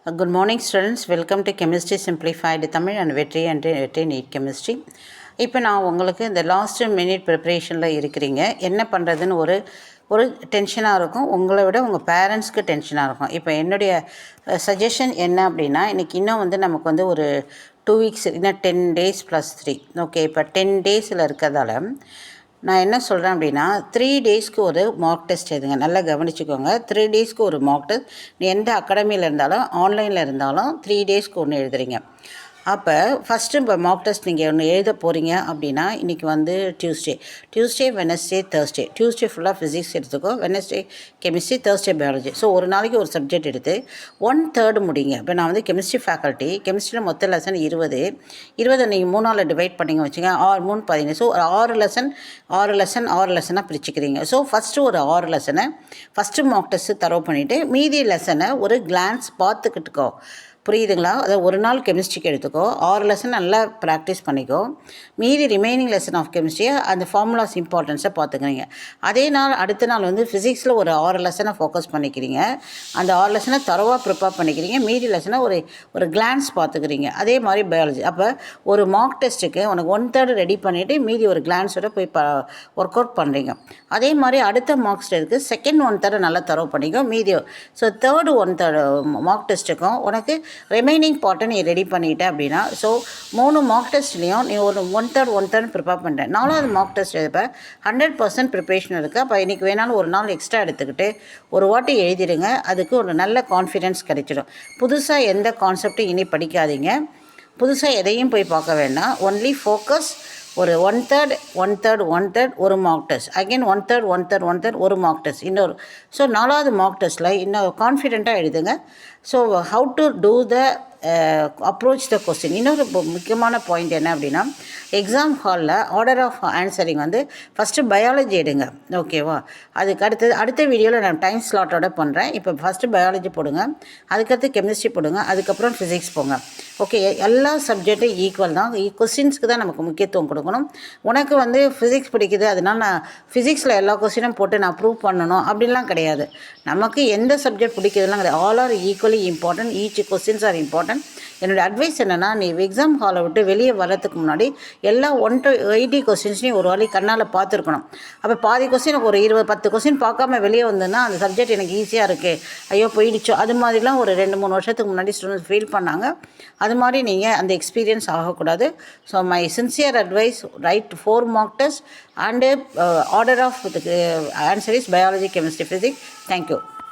Good morning students, welcome to Chemistry Simplified Tamil and Vetri and NEET Chemistry. இப்போ நான் உங்களுக்கு இந்த last minute ப்ரிப்ரேஷனில் இருக்கிறீங்க. என்ன பண்ணுறதுன்னு ஒரு டென்ஷனாக இருக்கும், உங்களை விட உங்கள் பேரண்ட்ஸ்க்கு டென்ஷனாக இருக்கும். இப்போ என்னுடைய சஜஷன் என்ன அப்படின்னா, இன்றைக்கி இன்னும் நமக்கு ஒரு 2 weeks, இன்னும் 10 days + 3. ஓகே, இப்போ 10 daysல இருக்கிறதால நான் என்ன சொல்கிறேன் அப்படின்னா, 3 daysக்கு ஒரு மார்க் டெஸ்ட் எழுதுங்க. நல்லா கவனிச்சுக்கோங்க. 3 daysக்கு ஒரு மார்க் டெஸ்ட். நீ எந்த அகாடமியில் இருந்தாலும் ஆன்லைனில் இருந்தாலும் 3 daysக்கு ஒன்று எழுதுறீங்க. அப்போ ஃபஸ்ட்டு இப்போ மார்க் டெஸ்ட் நீங்கள் ஒன்று எழுத போகிறீங்க அப்படின்னா, இன்றைக்கி டியூஸ்டே வெனஸ்டே தேர்ஸ்டே. டியூஸ்டே ஃபுல்லாக ஃபிசிக்ஸ் எடுத்துக்கோ, Wednesday chemistry, Thursday biology. So ஒரு நாளைக்கு ஒரு சப்ஜெக்ட் எடுத்து 1/3 முடிங்க. இப்போ நான் கெமிஸ்ட்ரி ஃபேக்கல்ட்டி. கெமிஸ்ட்ரியில் மொத்த லெசன் 20 நீங்கள் 3 டிவைட் பண்ணிங்க வச்சுங்க, 3 15. ஸோ ஒரு 6 லெசனாக பிரிச்சுக்கிறீங்க. ஸோ ஃபஸ்ட்டு ஒரு 6 லெசனை ஃபஸ்ட்டு மார்க் டெஸ்ட்டு தரவு பண்ணிவிட்டு மீதி லெசனை ஒரு கிளான்ஸ் பார்த்துக்கிட்டுக்கோ. புரியுதுங்களா? அதை ஒரு நாள் கெமிஸ்ட்ரிக்கு எடுத்துக்கோ, 6 லெசன் நல்லா ப்ராக்டிஸ் பண்ணிக்கோ. மீதி ரிமைனிங் லெசன் ஆஃப் கெமிஸ்ட்ரியை அந்த ஃபார்முலாஸ் இம்பார்ட்டன்ஸை பார்த்துக்கிறீங்க. அதே நாள் அடுத்த நாள் ஃபிசிக்ஸில் ஒரு 6 லெசனை ஃபோக்கஸ் பண்ணிக்கிறீங்க. அந்த 6 லெசனை தரவாக ப்ரிப்பேர் பண்ணிக்கிறீங்க. மீதி லெசனை ஒரு கிளான்ஸ் பார்த்துக்கிறீங்க. அதே மாதிரி பயாலஜி. அப்போ ஒரு மார்க் டெஸ்ட்டுக்கு உனக்கு 1/3 ரெடி பண்ணிவிட்டு மீதி ஒரு கிளான்ஸோட போய் ஒர்க் அவுட் பண்ணுறீங்க. அதே மாதிரி அடுத்த மார்க் டெஸ்ட்டுக்கு செகண்ட் 1/3 நல்லா தரவு பண்ணிக்கோ. மீதி ஸோ தேர்டு 1/3 மார்க் டெஸ்ட்டுக்கும் உனக்கு ரிமைனிங் பார்ட்டை நீ ரெடி பண்ணிட்டேன் அப்படின்னா, ஸோ 3 மார்க் டெஸ்ட்லேயும் நீ ஒரு 1/3 ப்ரிப்பேர் பண்ணுறேன். 4வது மார்க் டெஸ்ட் எழுப்ப 100% ப்ரிப்பரேஷன் இருக்குது. அப்போ இன்றைக்கி வேணாலும் ஒரு நாள் எக்ஸ்ட்ரா எடுத்துக்கிட்டு ஒரு வாட்டி எழுதிடுங்க. அதுக்கு ஒரு நல்ல கான்ஃபிடென்ஸ் கிடைச்சிடும். புதுசாக எந்த கான்செப்டும் இனி படிக்காதீங்க. புதுசாக எதையும் போய் பார்க்க வேண்டாம். Only focus. ஒரு 1/3 ஒரு மார்க் டெஸ்ட், அகெயின் 1/3 ஒரு மார்க் டெஸ்ட், இன்னொரு. ஸோ 4வது மார்க் டெஸ்ட்டில் இன்னும் கான்ஃபிடெண்ட்டாக எழுதுங்க. So how to do the approach the question. இன்னொரு முக்கியமான பாயிண்ட் என்ன அப்படின்னா, எக்ஸாம் ஹாலில் order of answering first biology எடுங்க. ஓகேவா? அதுக்கு அடுத்த வீடியோவில் நான் டைம் ஸ்லாட்டோட பண்ணுறேன். இப்போ ஃபஸ்ட்டு பயாலஜி போடுங்க, அதுக்கடுத்து கெமிஸ்ட்ரி போடுங்க, அதுக்கப்புறம் ஃபிசிக்ஸ் போங்க. ஓகே, எல்லா சப்ஜெக்டும் ஈக்குவல் தான். கொஸ்டின்ஸ்க்கு தான் நமக்கு முக்கியத்துவம் கொடுக்கணும். உனக்கு ஃபிசிக்ஸ் பிடிக்குது, அதனால் நான் ஃபிசிக்ஸில் எல்லா கொஸ்டினும் போட்டு நான் ப்ரூவ் பண்ணணும் அப்படின்லாம் கிடையாது. நமக்கு எந்த சப்ஜெக்ட் பிடிக்கிறதுலாம் கிடையாது. All R equally important. Each questions are important. என்னோடய அட்வைஸ் என்னென்னா, நீ எக்ஸாம் ஹாலை விட்டு வெளியே வர்றதுக்கு முன்னாடி எல்லா 1 to 80 கொஸ்டின்ஸ்லையும் ஒரு வாட்டி கண்ணால் பார்த்துருக்கணும். அப்போ பாதி கொஸ்டின் ஒரு 10 கொஸ்டின் பார்க்காம வெளியே வந்ததுன்னா அந்த சப்ஜெக்ட் எனக்கு ஈஸியாக இருக்குது, ஐயோ போயிடுச்சோ, அது மாதிரிலாம் ஒரு 2-3 வருஷத்துக்கு முன்னாடி ஸ்டூடெண்ட்ஸ் ஃபீல் பண்ணாங்க. அது மாதிரி நீங்கள் அந்த எக்ஸ்பீரியன்ஸ் ஆகக்கூடாது. So my sincere advice, write 4 mark test and order of answer is biology, chemistry, physics. Thank you.